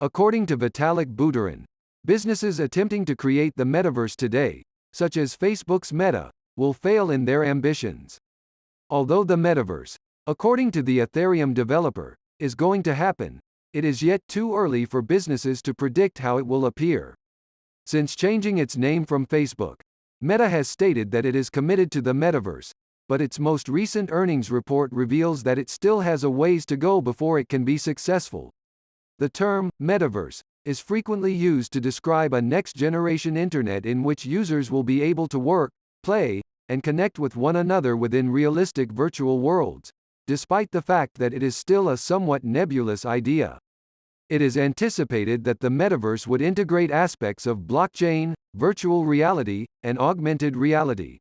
According to Vitalik Buterin, businesses attempting to create the metaverse today, such as Facebook's Meta, will fail in their ambitions. Although the metaverse, according to the Ethereum developer, is going to happen, it is yet too early for businesses to predict how it will appear. Since changing its name from Facebook, Meta has stated that it is committed to the metaverse, but its most recent earnings report reveals that it still has a ways to go before it can be successful. The term metaverse is frequently used to describe a next-generation internet in which users will be able to work, play, and connect with one another within realistic virtual worlds, despite the fact that it is still a somewhat nebulous idea. It is anticipated that the metaverse would integrate aspects of blockchain, virtual reality, and augmented reality.